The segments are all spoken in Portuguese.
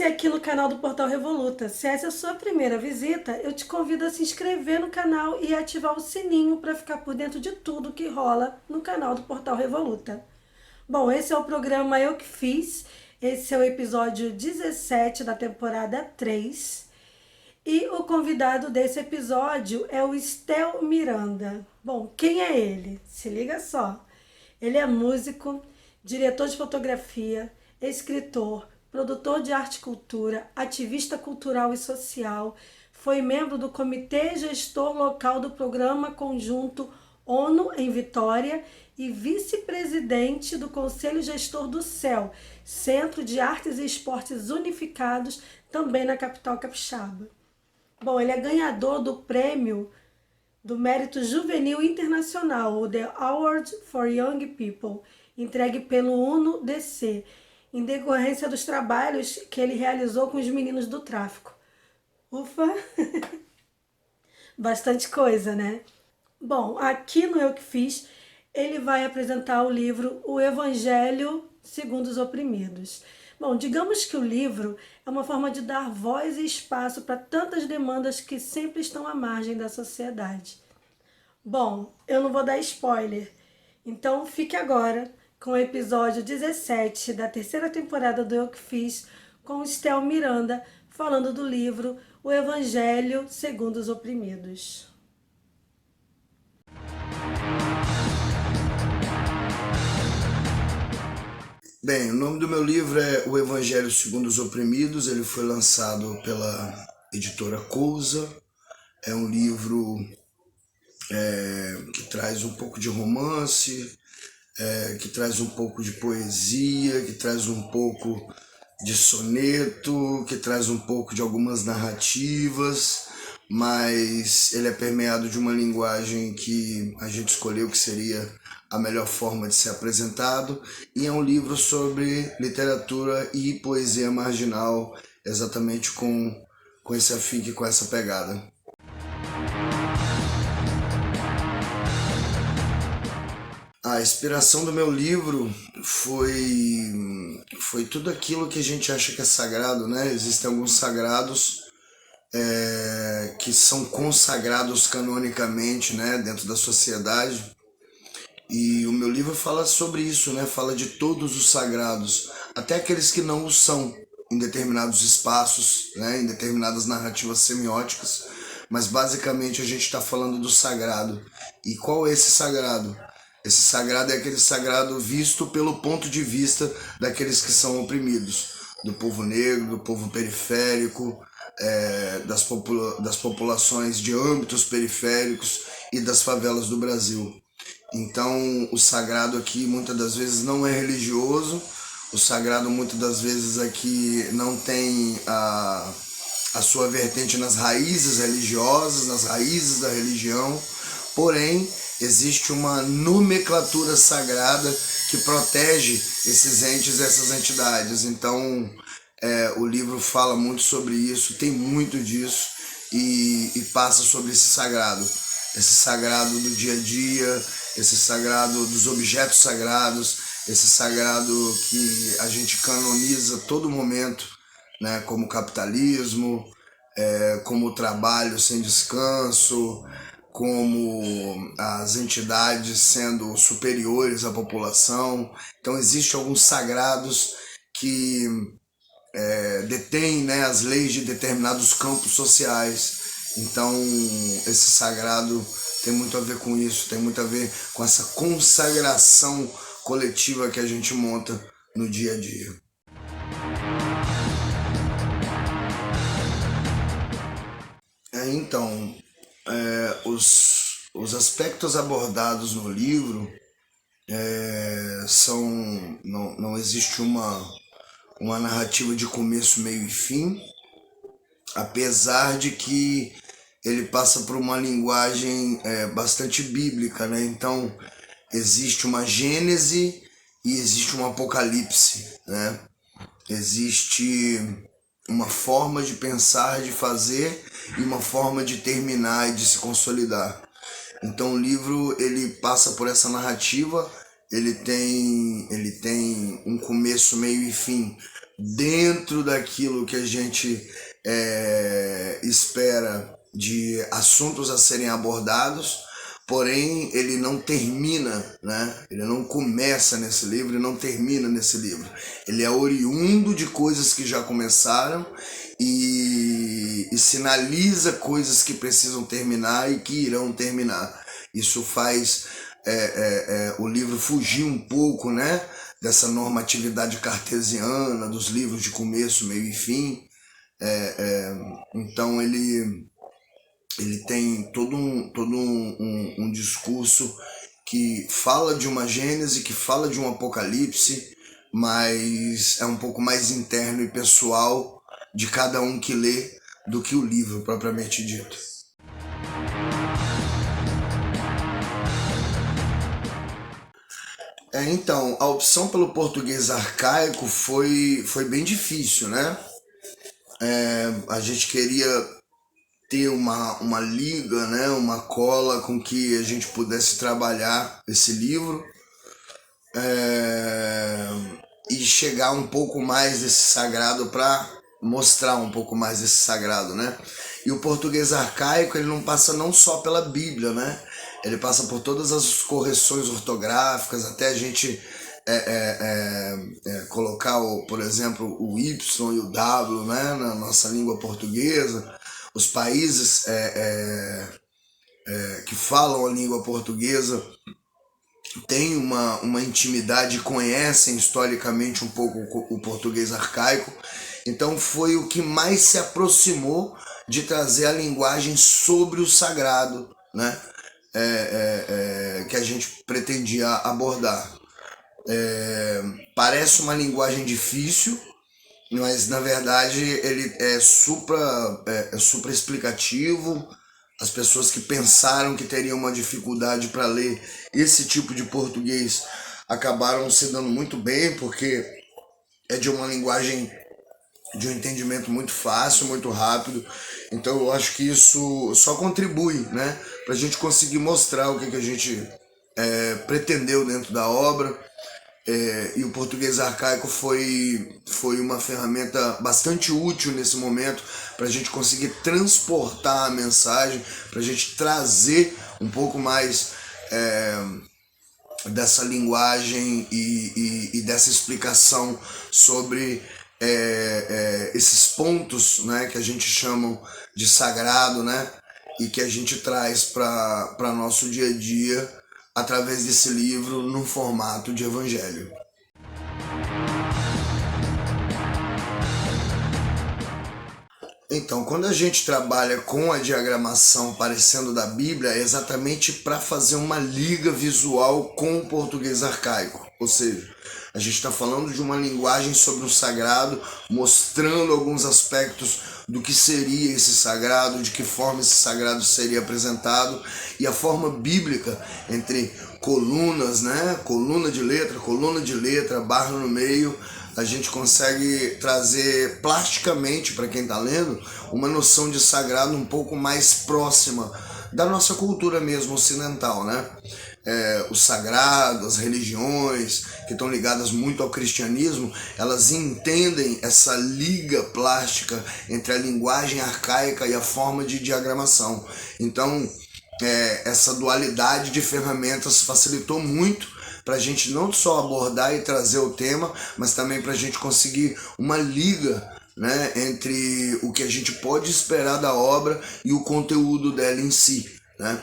aqui no canal do Portal Revoluta. Se essa é a sua primeira visita, eu te convido a se inscrever no canal e ativar o sininho para ficar por dentro de tudo que rola no canal do Portal Revoluta. Bom, esse é o programa Eu Que Fiz. Esse é o episódio 17 da temporada 3. E o convidado desse episódio é o Estel Miranda. Bom, quem é ele? Se liga só. Ele é músico, diretor de fotografia, escritor, produtor de arte e cultura, ativista cultural e social, foi membro do Comitê Gestor Local do Programa Conjunto ONU em Vitória e vice-presidente do Conselho Gestor do CEL, Centro de Artes e Esportes Unificados, também na capital capixaba. Bom, ele é ganhador do prêmio do Mérito Juvenil Internacional, o The Award for Young People, entregue pelo UNO-DC, em decorrência dos trabalhos que ele realizou com os meninos do tráfico. Ufa! Bastante coisa, né? Bom, aqui no Eu Que Fiz, ele vai apresentar o livro O Evangelho segundo os Oprimidos. Bom, digamos que o livro é uma forma de dar voz e espaço para tantas demandas que sempre estão à margem da sociedade. Bom, eu não vou dar spoiler, então fique agora com o episódio 17 da terceira temporada do Eu Que Fiz, com Estel Miranda, falando do livro O Evangelho segundo os Oprimidos. Bem, o nome do meu livro é O Evangelho segundo os Oprimidos. Ele foi lançado pela editora Cousa. É um livro que traz um pouco de romance, que traz um pouco de poesia, que traz um pouco de soneto, que traz um pouco de algumas narrativas, mas ele é permeado de uma linguagem que a gente escolheu que seria a melhor forma de ser apresentado, e é um livro sobre literatura e poesia marginal, exatamente com esse afinque, com essa pegada. A inspiração do meu livro foi tudo aquilo que a gente acha que é sagrado, né? Existem alguns sagrados que são consagrados canonicamente, né, dentro da sociedade. E o meu livro fala sobre isso, né? Fala de todos os sagrados, até aqueles que não o são, em determinados espaços, né? Em determinadas narrativas semióticas. Mas basicamente a gente está falando do sagrado. E qual é esse sagrado? Esse sagrado é aquele sagrado visto pelo ponto de vista daqueles que são oprimidos, do povo negro, do povo periférico, das populações de âmbitos periféricos e das favelas do Brasil. Então, o sagrado aqui muitas das vezes não é religioso, o sagrado muitas das vezes aqui não tem a sua vertente nas raízes religiosas, nas raízes da religião, porém, existe uma nomenclatura sagrada que protege esses entes, essas entidades. Então, o livro fala muito sobre isso, tem muito disso e passa sobre esse sagrado do dia a dia, esse sagrado dos objetos sagrados, esse sagrado que a gente canoniza a todo momento, né, como o capitalismo, como o trabalho sem descanso, como as entidades sendo superiores à população. Então existem alguns sagrados que detêm, né, as leis de determinados campos sociais. Então esse sagrado tem muito a ver com isso, tem muito a ver com essa consagração coletiva que a gente monta no dia a dia. Então, os aspectos abordados no livro são... Não existe uma narrativa de começo, meio e fim, apesar de que ele passa por uma linguagem bastante bíblica, né? Então, existe uma gênese e existe um apocalipse, né? Existe uma forma de pensar, de fazer, e uma forma de terminar e de se consolidar. Então o livro ele passa por essa narrativa, ele tem um começo, meio e fim, dentro daquilo que a gente espera de assuntos a serem abordados, porém ele não termina, né? Ele não começa nesse livro e não termina nesse livro. Ele é oriundo de coisas que já começaram e sinaliza coisas que precisam terminar e que irão terminar. Isso faz o livro fugir um pouco, né, dessa normatividade cartesiana dos livros de começo, meio e fim. Então ele tem todo um discurso que fala de uma Gênese, que fala de um Apocalipse, mas é um pouco mais interno e pessoal de cada um que lê do que o livro propriamente dito. Então, a opção pelo português arcaico foi bem difícil, né? A gente queria ter uma liga, né? Uma cola com que a gente pudesse trabalhar esse livro e chegar um pouco mais desse sagrado para mostrar um pouco mais desse sagrado, né? E o português arcaico, ele não passa não só pela Bíblia, né? Ele passa por todas as correções ortográficas, até a gente colocar, por exemplo, o Y e o W, né, na nossa língua portuguesa. Os países que falam a língua portuguesa têm uma intimidade, conhecem historicamente um pouco o português arcaico. Então foi o que mais se aproximou de trazer a linguagem sobre o sagrado, né? Que a gente pretendia abordar. Parece uma linguagem difícil, mas na verdade ele é super explicativo. As pessoas que pensaram que teriam uma dificuldade para ler esse tipo de português acabaram se dando muito bem, porque é de uma linguagem de um entendimento muito fácil, muito rápido. Então eu acho que isso só contribui, né, para a gente conseguir mostrar o que a gente pretendeu dentro da obra. E o português arcaico foi uma ferramenta bastante útil nesse momento para a gente conseguir transportar a mensagem, para a gente trazer um pouco mais dessa linguagem e dessa explicação sobre esses pontos, né, que a gente chama de sagrado, né, e que a gente traz para nosso dia a dia através desse livro no formato de evangelho. Então, quando a gente trabalha com a diagramação parecendo da Bíblia, é exatamente para fazer uma liga visual com o português arcaico. Ou seja, a gente está falando de uma linguagem sobre o sagrado, mostrando alguns aspectos do que seria esse sagrado, de que forma esse sagrado seria apresentado, e a forma bíblica entre colunas, né? Coluna de letra, barra no meio. A gente consegue trazer plasticamente para quem está lendo uma noção de sagrado um pouco mais próxima da nossa cultura mesmo ocidental, né? O sagrado, as religiões que estão ligadas muito ao cristianismo, elas entendem essa liga plástica entre a linguagem arcaica e a forma de diagramação. Então, essa dualidade de ferramentas facilitou muito para a gente não só abordar e trazer o tema, mas também para a gente conseguir uma liga, né, entre o que a gente pode esperar da obra e o conteúdo dela em si, né?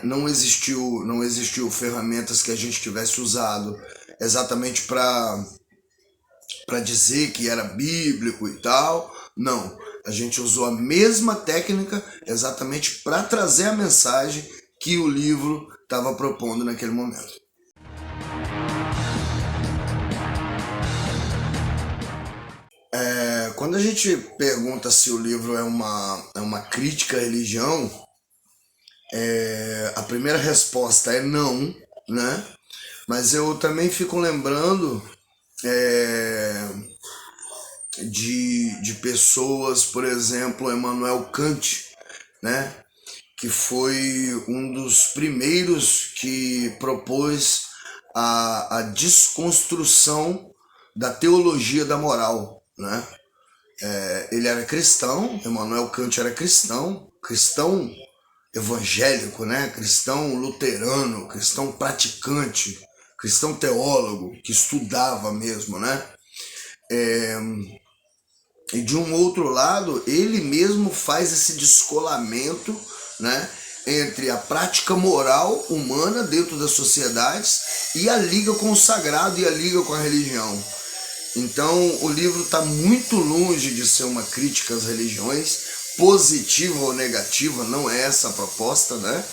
Não existiu ferramentas que a gente tivesse usado exatamente para dizer que era bíblico e tal. Não, a gente usou a mesma técnica exatamente para trazer a mensagem que o livro estava propondo naquele momento. Quando a gente pergunta se o livro é uma crítica à religião, a primeira resposta é não, né? Mas eu também fico lembrando de pessoas, por exemplo, Immanuel Kant, né? Que foi um dos primeiros que propôs a desconstrução da teologia da moral, né? Ele era cristão, Immanuel Kant era cristão, cristão evangélico, né? Cristão luterano, cristão praticante, cristão teólogo, que estudava mesmo, né? E de um outro lado, ele mesmo faz esse descolamento, né, entre a prática moral humana dentro das sociedades e a liga com o sagrado e a liga com a religião. Então, o livro está muito longe de ser uma crítica às religiões, positiva ou negativa, não é essa a proposta, né?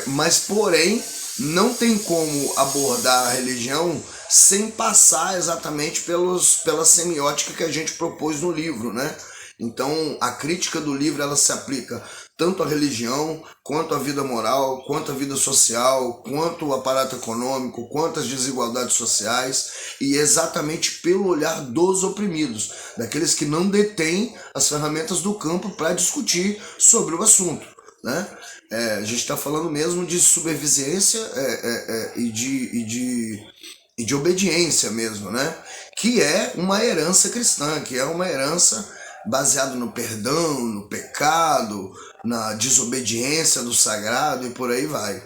Mas, porém, não tem como abordar a religião sem passar exatamente pela semiótica que a gente propôs no livro, né? Então, a crítica do livro, ela se aplica tanto à religião, quanto à vida moral, quanto à vida social, quanto ao aparato econômico, quanto às desigualdades sociais, e exatamente pelo olhar dos oprimidos, daqueles que não detêm as ferramentas do campo para discutir sobre o assunto, né? A gente está falando mesmo de subserviência e de obediência mesmo, né? Que é uma herança cristã, que é uma herança baseada no perdão, no pecado, na desobediência do sagrado e por aí vai.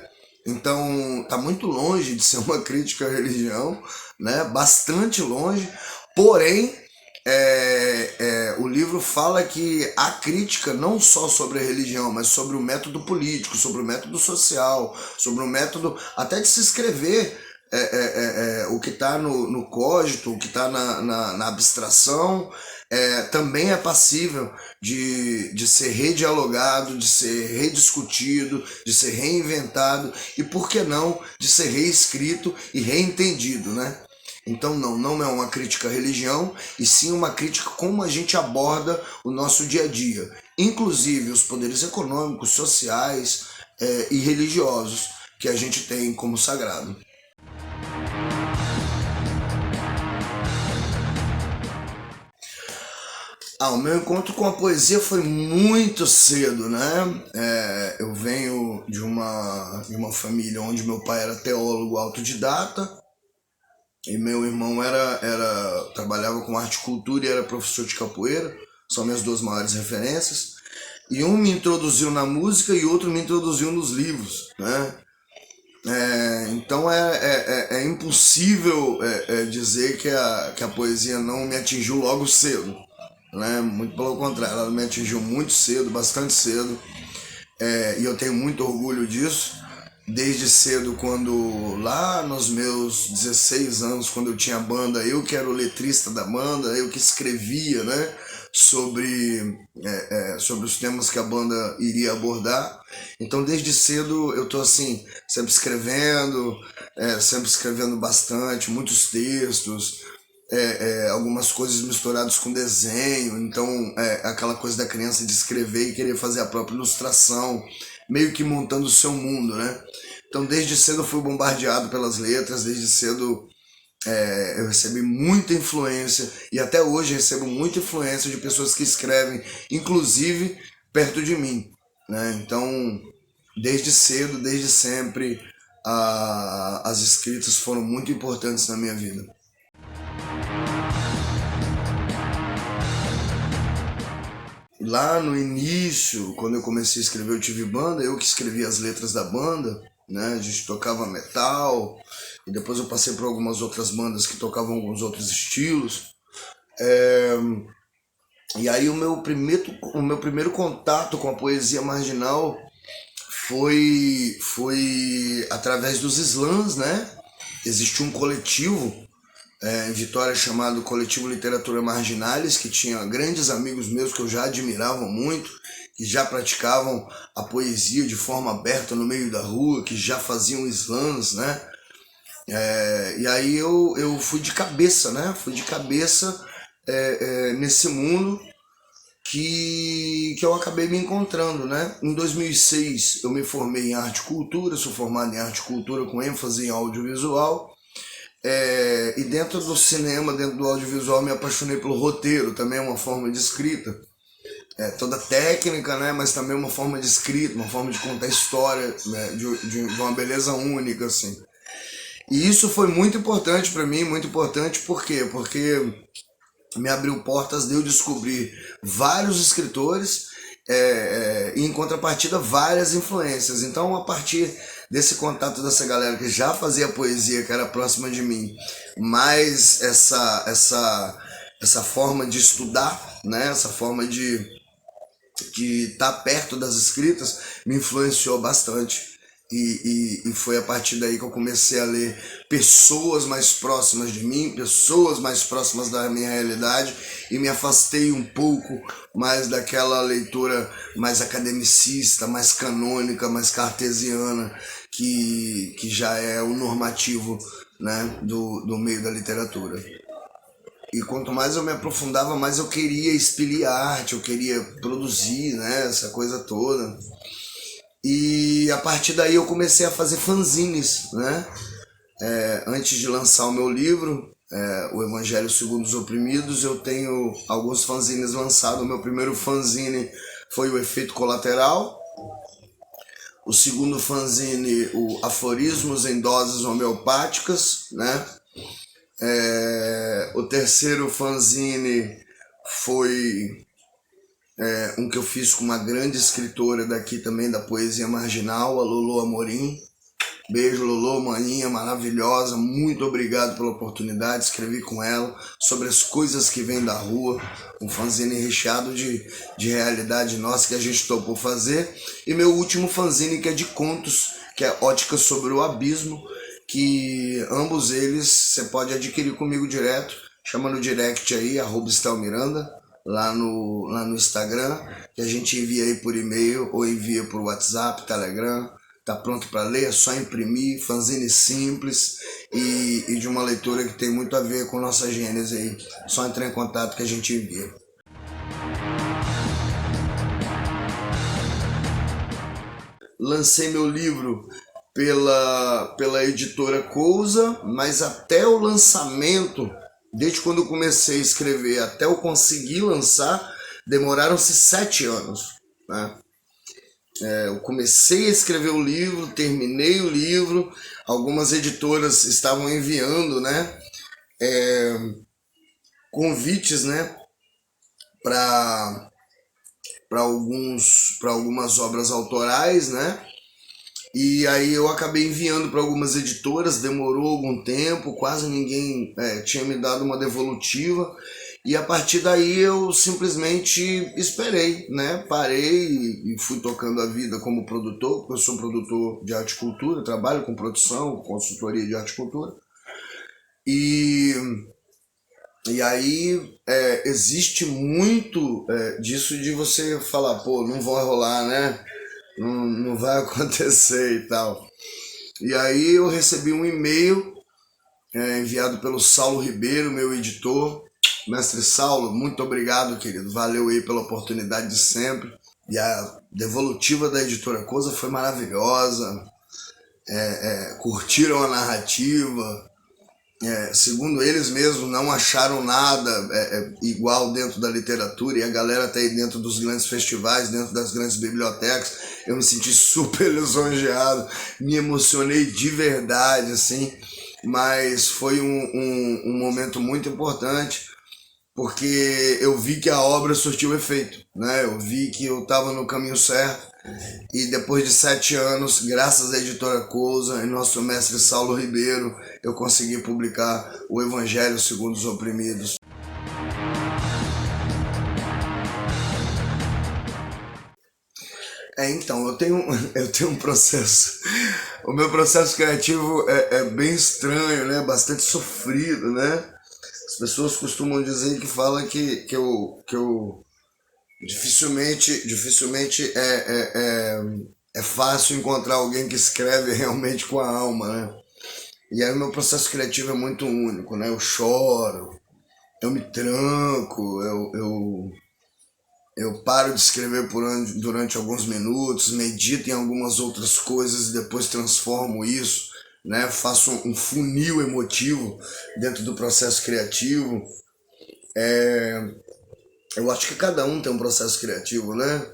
Então, está muito longe de ser uma crítica à religião, né? Bastante longe, porém, o livro fala que há crítica não só sobre a religião, mas sobre o método político, sobre o método social, sobre o método até de se escrever o que está no cógito, o que está na abstração, também é passível de ser redialogado, de ser rediscutido, de ser reinventado e, por que não, de ser reescrito e reentendido, né? Então não é uma crítica à religião, e sim uma crítica como a gente aborda o nosso dia a dia, inclusive os poderes econômicos, sociais e religiosos que a gente tem como sagrado. O meu encontro com a poesia foi muito cedo, né? Eu venho de uma família onde meu pai era teólogo autodidata e meu irmão trabalhava com arte e cultura e era professor de capoeira, são minhas duas maiores referências. E um me introduziu na música e outro me introduziu nos livros, né? Então é impossível dizer que a poesia não me atingiu logo cedo, né? Muito pelo contrário, ela me atingiu muito cedo, bastante cedo, e eu tenho muito orgulho disso. Desde cedo, quando lá nos meus 16 anos, quando eu tinha banda, eu que era o letrista da banda, eu que escrevia, né, sobre os temas que a banda iria abordar. Então desde cedo eu tô assim, sempre escrevendo bastante, muitos textos, algumas coisas misturadas com desenho. Então aquela coisa da criança de escrever e querer fazer a própria ilustração, meio que montando o seu mundo, né? Então desde cedo eu fui bombardeado pelas letras, desde cedo eu recebi muita influência e até hoje recebo muita influência de pessoas que escrevem, inclusive perto de mim, né? Então desde cedo, desde sempre, as escritas foram muito importantes na minha vida. Lá no início, quando eu comecei a escrever, eu tive banda, eu que escrevia as letras da banda, né? A gente tocava metal, e depois eu passei por algumas outras bandas que tocavam alguns outros estilos. E aí o meu primeiro contato com a poesia marginal foi através dos slams, né? Existia um coletivo em Vitória chamado Coletivo Literatura Marginales, que tinha grandes amigos meus que eu já admirava muito, que já praticavam a poesia de forma aberta no meio da rua, que já faziam slams, né? E aí eu fui de cabeça, né? Nesse mundo que eu acabei me encontrando, né? Em 2006 eu me formei em arte e cultura, sou formado em arte e cultura com ênfase em audiovisual. E dentro do cinema, dentro do audiovisual, me apaixonei pelo roteiro, também é uma forma de escrita. Toda técnica, né? Mas também uma forma de escrita, uma forma de contar história, né? de uma beleza única, assim. E isso foi muito importante para mim, muito importante por quê? Porque me abriu portas de eu descobrir vários escritores e em contrapartida várias influências. Então, a partir desse contato dessa galera que já fazia poesia, que era próxima de mim, mais essa forma de estudar, né? Essa forma de estar perto das escritas, me influenciou bastante. E foi a partir daí que eu comecei a ler pessoas mais próximas de mim, pessoas mais próximas da minha realidade, e me afastei um pouco mais daquela leitura mais academicista, mais canônica, mais cartesiana, que já é o normativo, né, do meio da literatura. E quanto mais eu me aprofundava, mais eu queria expelir arte, eu queria produzir, né, essa coisa toda. E a partir daí eu comecei a fazer fanzines, né? Antes de lançar o meu livro, O Evangelho Segundo os Oprimidos, eu tenho alguns fanzines lançados. O meu primeiro fanzine foi o Efeito Colateral. O segundo fanzine, o Aforismos em Doses Homeopáticas, né? O terceiro fanzine foi um que eu fiz com uma grande escritora daqui também da poesia marginal, a Lolo Amorim. Beijo, Lolo, maninha maravilhosa, muito obrigado pela oportunidade. Escrevi com ela sobre as coisas que vêm da rua, um fanzine recheado de realidade nossa que a gente topou fazer. E meu último fanzine, que é de contos, que é Ótica sobre o Abismo, que ambos eles você pode adquirir comigo direto, chama no direct aí, @estelmiranda, lá no Instagram, que a gente envia aí por e-mail ou envia por WhatsApp, Telegram. Tá pronto para ler, é só imprimir, fanzine simples e de uma leitura que tem muito a ver com nossa gênese aí. Só entrar em contato que a gente envia. Lancei meu livro pela editora Cousa, mas até o lançamento, desde quando eu comecei a escrever até eu conseguir lançar, demoraram-se 7 anos, né? Eu comecei a escrever o livro, terminei o livro, algumas editoras estavam enviando, né, convites, né, para algumas obras autorais, né, e aí eu acabei enviando para algumas editoras, demorou algum tempo, quase ninguém tinha me dado uma devolutiva. E a partir daí eu simplesmente esperei, né? Parei e fui tocando a vida como produtor, porque eu sou produtor de arte e cultura, trabalho com produção, consultoria de arte e cultura. E aí existe muito disso de você falar, pô, não vai rolar, né? Não vai acontecer e tal. E aí eu recebi um e-mail enviado pelo Saulo Ribeiro, meu editor. Mestre Saulo, muito obrigado, querido. Valeu aí pela oportunidade de sempre. E a devolutiva da editora Cousa foi maravilhosa. Curtiram a narrativa. Segundo eles mesmos, não acharam nada igual dentro da literatura. E a galera tá aí dentro dos grandes festivais, dentro das grandes bibliotecas. Eu me senti super lisonjeado. Me emocionei de verdade, assim. Mas foi um momento muito importante, porque eu vi que a obra surtiu efeito, né? Eu vi que eu estava no caminho certo, e depois de 7 anos, graças à editora Cousa e nosso mestre Saulo Ribeiro, eu consegui publicar o Evangelho Segundo os Oprimidos. Então, eu tenho um processo. O meu processo criativo é bem estranho, né? Bastante sofrido, né? As pessoas costumam dizer que fala que eu dificilmente é fácil encontrar alguém que escreve realmente com a alma, né? E aí o meu processo criativo é muito único, né? Eu choro, eu me tranco, eu paro de escrever durante alguns minutos, medito em algumas outras coisas e depois transformo isso, né? Faço um funil emotivo dentro do processo criativo. Eu acho que cada um tem um processo criativo, né?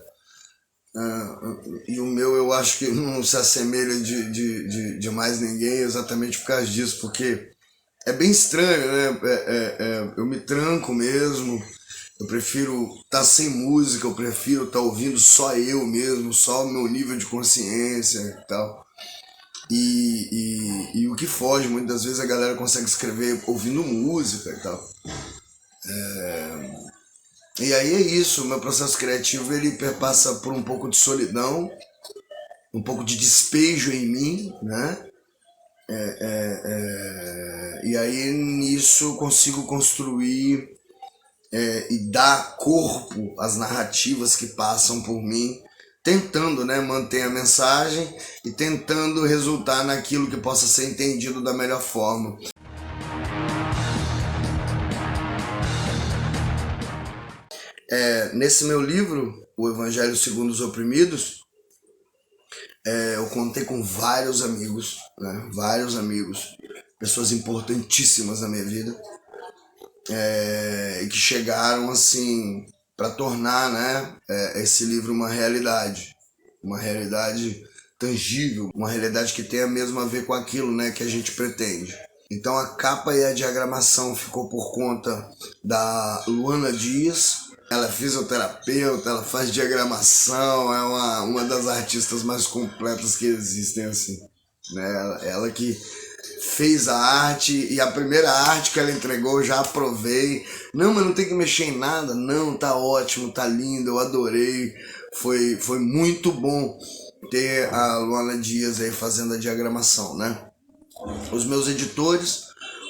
E o meu eu acho que não se assemelha de mais ninguém exatamente por causa disso, porque é bem estranho, né? Eu me tranco mesmo, eu prefiro estar sem música, eu prefiro estar ouvindo só eu mesmo, só o meu nível de consciência e tal. E o que foge, muitas vezes a galera consegue escrever ouvindo música e tal. E aí é isso, o meu processo criativo ele perpassa por um pouco de solidão, um pouco de despejo em mim, né? E aí nisso eu consigo construir e dar corpo às narrativas que passam por mim, tentando, né, manter a mensagem e tentando resultar naquilo que possa ser entendido da melhor forma. Nesse meu livro, O Evangelho Segundo os Oprimidos, eu contei com vários amigos, né, vários amigos, pessoas importantíssimas na minha vida, e que chegaram assim para tornar, né, esse livro uma realidade tangível, uma realidade que tenha mesmo a ver com aquilo, né, que a gente pretende. Então a capa e a diagramação ficou por conta da Luana Dias. Ela é fisioterapeuta, ela faz diagramação, é uma das artistas mais completas que existem, assim, né? Ela que fez a arte, e a primeira arte que ela entregou eu já aprovei. Não, mas não tem que mexer em nada. Não, tá ótimo, tá lindo, eu adorei. Foi muito bom ter a Luana Dias aí fazendo a diagramação, né? Os meus editores,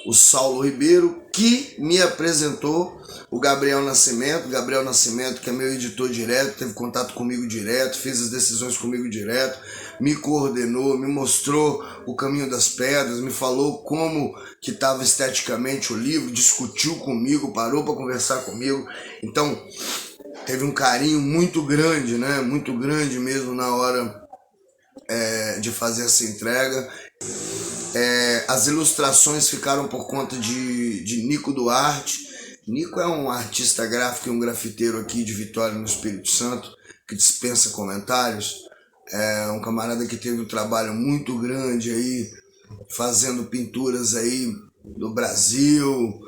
o Saulo Ribeiro, que me apresentou o Gabriel Nascimento, que é meu editor direto, teve contato comigo direto, fez as decisões comigo direto, me coordenou, me mostrou o caminho das pedras, me falou como que estava esteticamente o livro, discutiu comigo, parou para conversar comigo. Então, teve um carinho muito grande, né? Muito grande mesmo na hora de fazer essa entrega. As ilustrações ficaram por conta de Nico Duarte. Nico é um artista gráfico e um grafiteiro aqui de Vitória, no Espírito Santo, que dispensa comentários. É um camarada que teve um trabalho muito grande aí, fazendo pinturas aí do Brasil,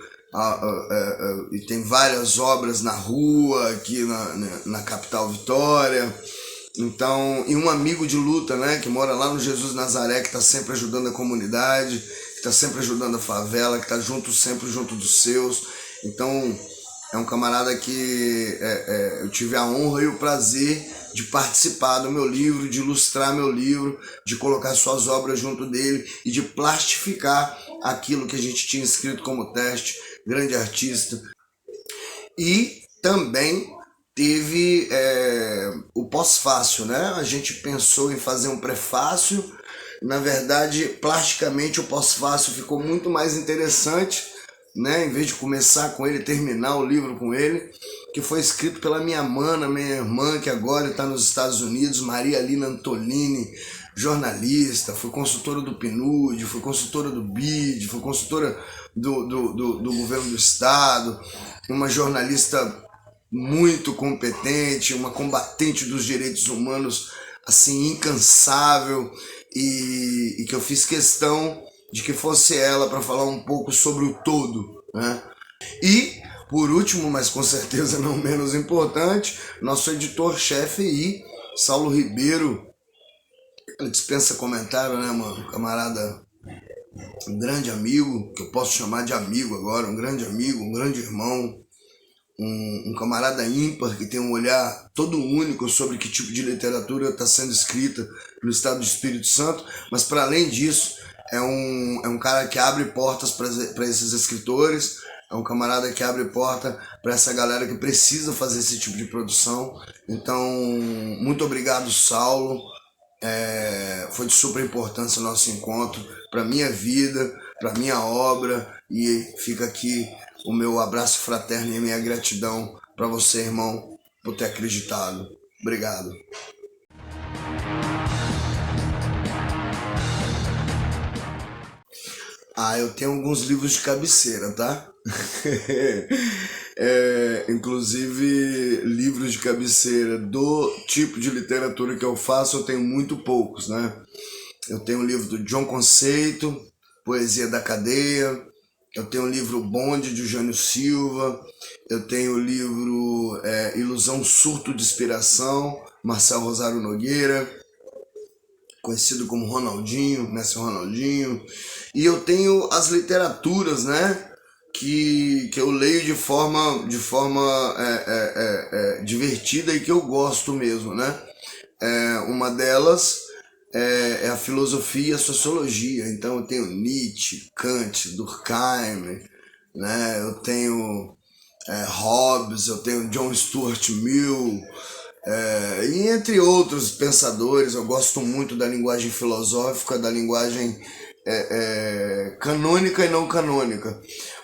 e tem várias obras na rua aqui na capital Vitória. Então, e um amigo de luta, né, que mora lá no Jesus Nazaré, que está sempre ajudando a comunidade, que está sempre ajudando a favela, que está sempre junto dos seus. Então, é um camarada que eu tive a honra e o prazer de participar do meu livro, de ilustrar meu livro, de colocar suas obras junto dele e de plastificar aquilo que a gente tinha escrito como teste. Grande artista. E também teve o pós-fácil, né? A gente pensou em fazer um prefácio. Na verdade, plasticamente o pós-fácil ficou muito mais interessante, né? Em vez de começar com ele, terminar o livro com ele, que foi escrito pela minha mana, minha irmã, que agora está nos Estados Unidos, Maria Lina Antolini, jornalista, foi consultora do PNUD, foi consultora do BID, foi consultora do governo do estado, uma jornalista muito competente, uma combatente dos direitos humanos, assim, incansável, e que eu fiz questão de que fosse ela para falar um pouco sobre o todo, né? E, por último, mas com certeza não menos importante, nosso editor-chefe aí, Saulo Ribeiro. Ele dispensa comentário, né, mano? Camarada, um grande amigo, que eu posso chamar de amigo agora, um grande amigo, um grande irmão, um camarada ímpar que tem um olhar todo único sobre que tipo de literatura está sendo escrita no estado do Espírito Santo, mas para além disso é um cara que abre portas para esses escritores, é um camarada que abre porta para essa galera que precisa fazer esse tipo de produção. Então, muito obrigado, Saulo. Foi de super importância o nosso encontro para minha vida, para minha obra, e fica aqui o meu abraço fraterno e a minha gratidão para você, irmão, por ter acreditado. Obrigado. Ah, eu tenho alguns livros de cabeceira, tá? Inclusive, livros de cabeceira do tipo de literatura que eu faço, eu tenho muito poucos, né? Eu tenho um livro do John Conceito, Poesia da Cadeia. Eu tenho o livro Bonde, de Jânio Silva. Eu tenho o livro Ilusão, Surto de Inspiração, Marcel Rosário Nogueira, conhecido como Ronaldinho, Mestre Ronaldinho. E eu tenho as literaturas, né? Que eu leio de forma divertida e que eu gosto mesmo, né? Uma delas é a filosofia e a sociologia. Então eu tenho Nietzsche, Kant, Durkheim, né? Eu tenho Hobbes, eu tenho John Stuart Mill, e entre outros pensadores. Eu gosto muito da linguagem filosófica, da linguagem canônica e não canônica.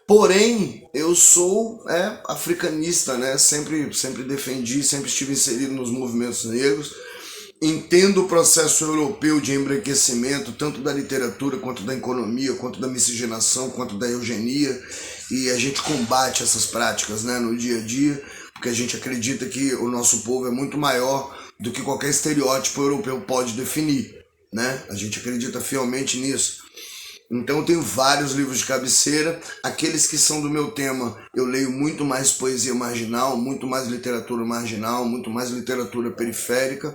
Porém, eu sou africanista, né? Sempre defendi, sempre estive inserido nos movimentos negros. Entendo o processo europeu de embranquecimento, tanto da literatura, quanto da economia, quanto da miscigenação, quanto da eugenia, e a gente combate essas práticas, né, no dia a dia, porque a gente acredita que o nosso povo é muito maior do que qualquer estereótipo europeu pode definir, né? A gente acredita fielmente nisso. Então eu tenho vários livros de cabeceira. Aqueles que são do meu tema, eu leio muito mais poesia marginal, muito mais literatura marginal, muito mais literatura periférica.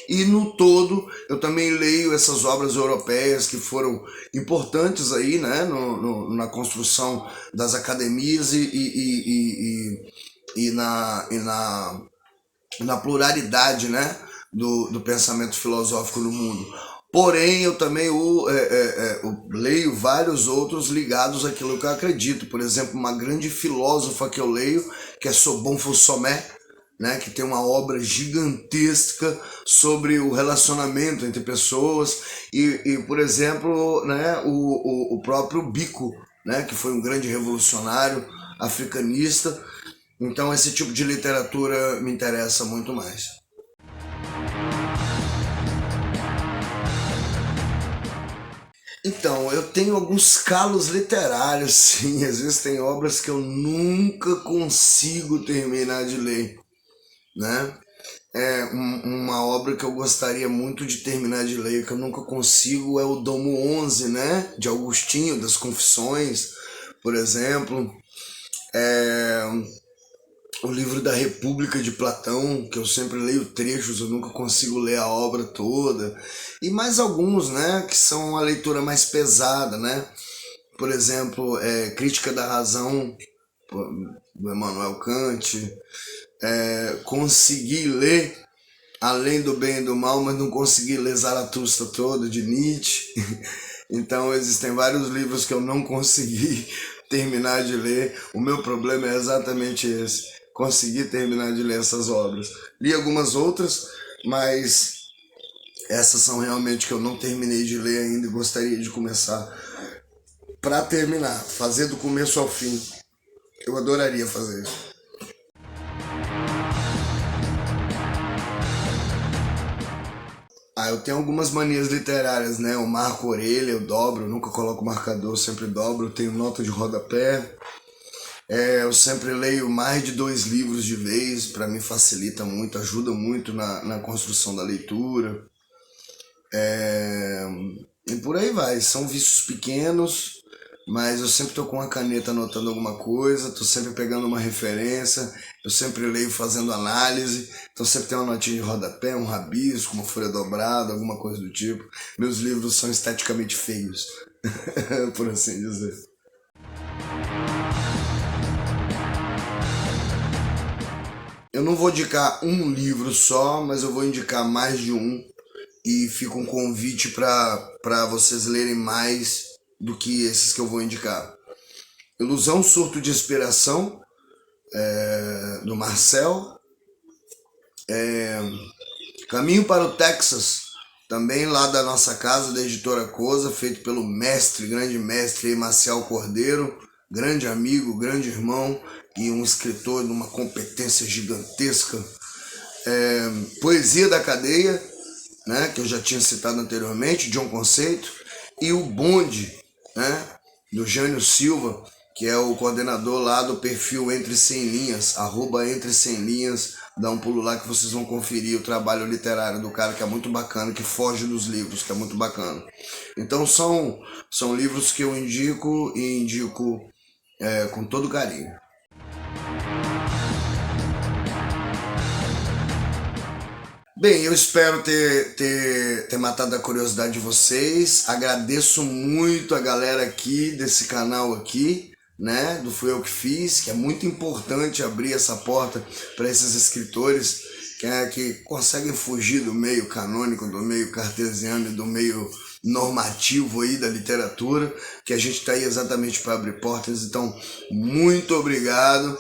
E no todo, eu também leio essas obras europeias que foram importantes aí, né, na construção das academias na pluralidade, né, do pensamento filosófico no mundo. Porém, eu também leio vários outros ligados àquilo que eu acredito. Por exemplo, uma grande filósofa que eu leio, que é Sobon Fossomé, né, que tem uma obra gigantesca sobre o relacionamento entre pessoas. Por exemplo, né, o próprio Biko, né, que foi um grande revolucionário africanista. Então, esse tipo de literatura me interessa muito mais. Então, eu tenho alguns calos literários, sim. Às vezes tem obras que eu nunca consigo terminar de ler, né? Uma obra que eu gostaria muito de terminar de ler, que eu nunca consigo, é o Domo 11, né? De Augustinho, das Confissões, por exemplo. O livro da República de Platão, que eu sempre leio trechos, eu nunca consigo ler a obra toda. E mais alguns, né, que são uma leitura mais pesada, né? Por exemplo, Crítica da Razão, do Immanuel Kant. Consegui ler Além do Bem e do Mal, mas não consegui ler Zaratustra todo, de Nietzsche. Então existem vários livros que eu não consegui terminar de ler. O meu problema é exatamente esse: conseguir terminar de ler essas obras. Li algumas outras, mas essas são realmente que eu não terminei de ler ainda e gostaria de começar. Para terminar, fazer do começo ao fim. Eu adoraria fazer isso. Eu tenho algumas manias literárias, né? Eu marco a orelha, eu dobro, eu nunca coloco marcador, sempre dobro. Eu tenho nota de rodapé. Eu sempre leio mais de 2 livros de vez, para mim facilita muito, ajuda muito na construção da leitura. E por aí vai, são vícios pequenos, mas eu sempre estou com uma caneta anotando alguma coisa, estou sempre pegando uma referência, eu sempre leio fazendo análise, então sempre tem uma notinha de rodapé, um rabisco, uma folha dobrada, alguma coisa do tipo. Meus livros são esteticamente feios, por assim dizer. Eu não vou indicar um livro só, mas eu vou indicar mais de um, e fica um convite para vocês lerem mais do que esses que eu vou indicar. Ilusão, Surto de Inspiração, do Marcel. Caminho para o Texas, também lá da nossa casa, da editora Cosa, feito pelo grande mestre Maciel Cordeiro, grande amigo, grande irmão e um escritor de uma competência gigantesca. Poesia da Cadeia, né, que eu já tinha citado anteriormente, John Conceito, e o Bonde, né, do Jânio Silva, que é o coordenador lá do perfil Entre 100 Linhas, @Entre 100 Linhas. Dá um pulo lá que vocês vão conferir o trabalho literário do cara, que é muito bacana, que foge dos livros, que é muito bacana. Então são livros que eu indico e indico com todo carinho. Bem, eu espero ter matado a curiosidade de vocês. Agradeço muito a galera aqui desse canal aqui, né? Do Fui Eu Que Fiz, que é muito importante abrir essa porta para esses escritores que conseguem fugir do meio canônico, do meio cartesiano e do meio normativo aí da literatura, que a gente está aí exatamente para abrir portas. Então, muito obrigado.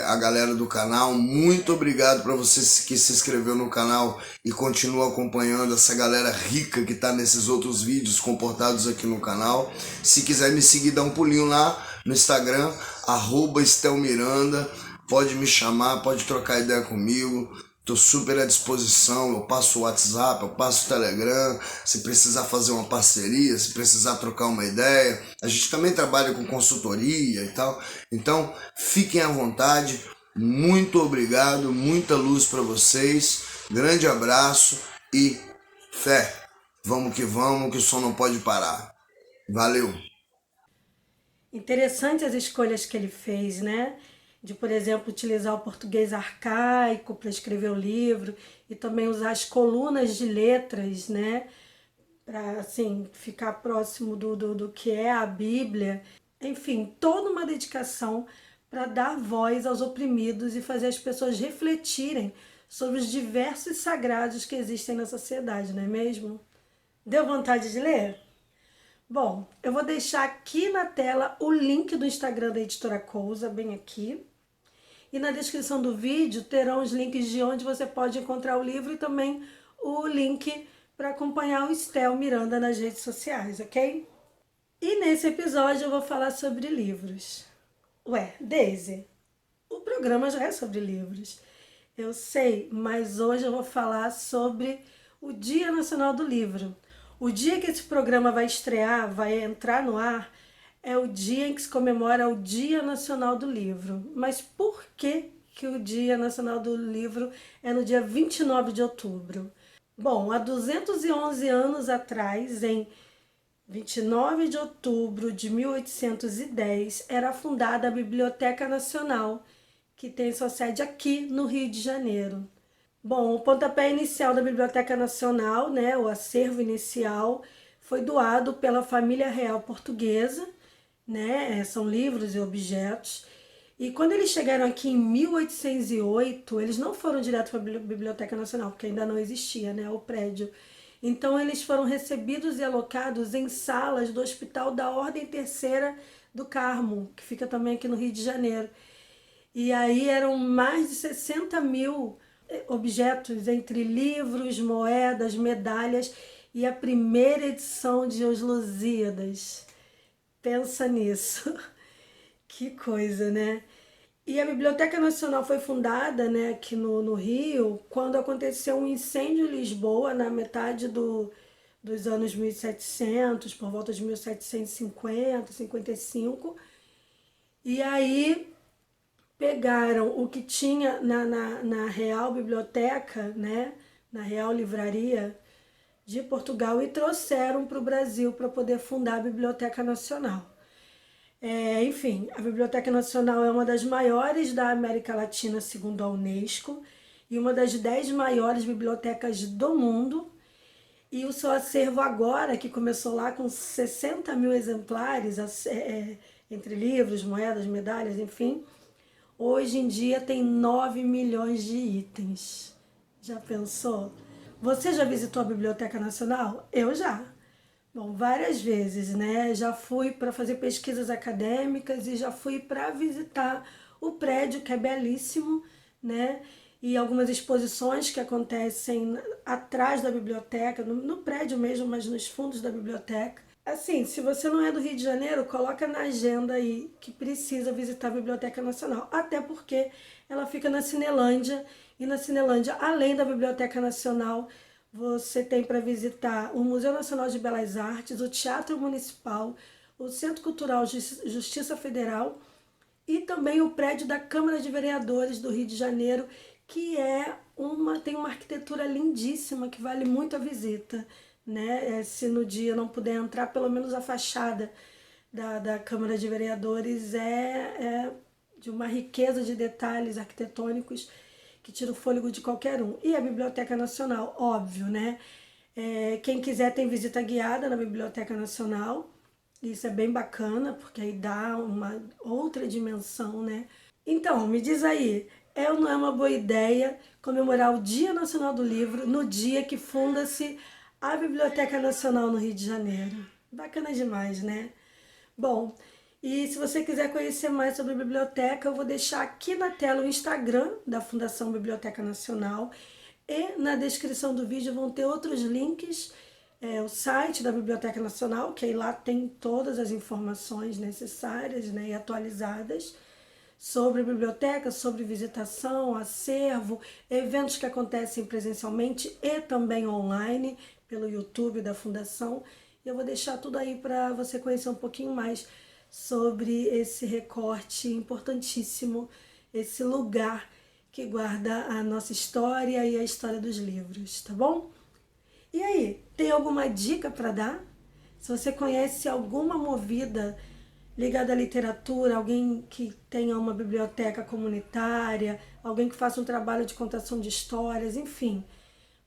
A galera do canal, muito obrigado para você que se inscreveu no canal e continua acompanhando essa galera rica que tá nesses outros vídeos comportados aqui no canal. Se quiser me seguir, dá um pulinho lá no Instagram, @estelmiranda, pode me chamar, pode trocar ideia comigo. Tô super à disposição, eu passo o WhatsApp, eu passo o Telegram, se precisar fazer uma parceria, se precisar trocar uma ideia. A gente também trabalha com consultoria e tal. Então, fiquem à vontade. Muito obrigado, muita luz para vocês. Grande abraço e fé. Vamos, que o som não pode parar. Valeu! Interessante as escolhas que ele fez, né? De, por exemplo, utilizar o português arcaico para escrever o livro e também usar as colunas de letras, né? Para, assim, ficar próximo do que é a Bíblia. Enfim, toda uma dedicação para dar voz aos oprimidos e fazer as pessoas refletirem sobre os diversos sagrados que existem na sociedade, não é mesmo? Deu vontade de ler? Bom, eu vou deixar aqui na tela o link do Instagram da Editora Cousa, bem aqui. E na descrição do vídeo terão os links de onde você pode encontrar o livro e também o link para acompanhar o Estel Miranda nas redes sociais, ok? E nesse episódio eu vou falar sobre livros. Ué, Daisy, o programa já é sobre livros. Eu sei, mas hoje eu vou falar sobre o Dia Nacional do Livro. O dia que esse programa vai estrear, vai entrar no ar, é o dia em que se comemora o Dia Nacional do Livro. Mas por que o Dia Nacional do Livro é no dia 29 de outubro? Bom, há 211 anos atrás, em 29 de outubro de 1810, era fundada a Biblioteca Nacional, que tem sua sede aqui no Rio de Janeiro. Bom, o pontapé inicial da Biblioteca Nacional, né, o acervo inicial, foi doado pela família real portuguesa, né, são livros e objetos. E quando eles chegaram aqui em 1808, eles não foram direto para a Biblioteca Nacional, porque ainda não existia, né, o prédio. Então eles foram recebidos e alocados em salas do Hospital da Ordem Terceira do Carmo, que fica também aqui no Rio de Janeiro. E aí eram mais de 60 mil objetos, entre livros, moedas, medalhas e a primeira edição de Os Lusíadas. Pensa nisso. Que coisa, né? E a Biblioteca Nacional foi fundada, né, aqui no Rio, quando aconteceu um incêndio em Lisboa, na metade dos anos 1700, por volta de 1750, 55. E aí pegaram o que tinha na Real Biblioteca, né, na Real Livraria de Portugal e trouxeram para o Brasil para poder fundar a Biblioteca Nacional. Enfim, a Biblioteca Nacional é uma das maiores da América Latina, segundo a Unesco, e uma das 10 maiores bibliotecas do mundo. E o seu acervo agora, que começou lá com 60 mil exemplares, entre livros, moedas, medalhas, enfim, hoje em dia tem 9 milhões de itens. Já pensou? Você já visitou a Biblioteca Nacional? Eu já. Bom, várias vezes, né? Já fui para fazer pesquisas acadêmicas e já fui para visitar o prédio, que é belíssimo, né? E algumas exposições que acontecem atrás da biblioteca, no prédio mesmo, mas nos fundos da biblioteca. Assim, se você não é do Rio de Janeiro, coloca na agenda aí que precisa visitar a Biblioteca Nacional. Até porque ela fica na Cinelândia, e na Cinelândia, além da Biblioteca Nacional, você tem para visitar o Museu Nacional de Belas Artes, o Teatro Municipal, o Centro Cultural Justiça Federal e também o prédio da Câmara de Vereadores do Rio de Janeiro, que tem uma arquitetura lindíssima que vale muito a visita, né? Se no dia não puder entrar, pelo menos a fachada da Câmara de Vereadores é de uma riqueza de detalhes arquitetônicos que tira o fôlego de qualquer um. E a Biblioteca Nacional, óbvio, né? Quem quiser tem visita guiada na Biblioteca Nacional. Isso é bem bacana, porque aí dá uma outra dimensão, né? Então, me diz aí, ou não é uma boa ideia comemorar o Dia Nacional do Livro no dia que funda-se a Biblioteca Nacional no Rio de Janeiro? Bacana demais, né? Bom, e se você quiser conhecer mais sobre a biblioteca, eu vou deixar aqui na tela o Instagram da Fundação Biblioteca Nacional e na descrição do vídeo vão ter outros links, o site da Biblioteca Nacional, que aí lá tem todas as informações necessárias, né, e atualizadas sobre a biblioteca, sobre visitação, acervo, eventos que acontecem presencialmente e também online pelo YouTube da Fundação. E eu vou deixar tudo aí para você conhecer um pouquinho mais sobre esse recorte importantíssimo, esse lugar que guarda a nossa história e a história dos livros, tá bom? E aí, tem alguma dica para dar? Se você conhece alguma movida ligada à literatura, alguém que tenha uma biblioteca comunitária, alguém que faça um trabalho de contação de histórias, enfim,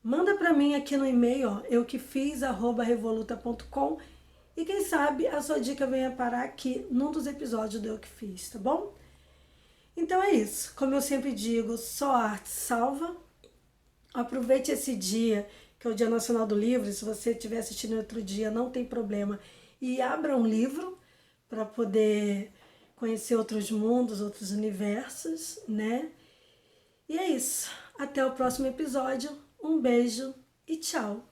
manda para mim aqui no e-mail, euquefiz@revoluta.com, e quem sabe a sua dica venha parar aqui num dos episódios do Eu Que Fiz, tá bom? Então é isso. Como eu sempre digo, só a arte salva. Aproveite esse dia, que é o Dia Nacional do Livro. Se você estiver assistindo outro dia, não tem problema. E abra um livro para poder conhecer outros mundos, outros universos, né? E é isso. Até o próximo episódio. Um beijo e tchau!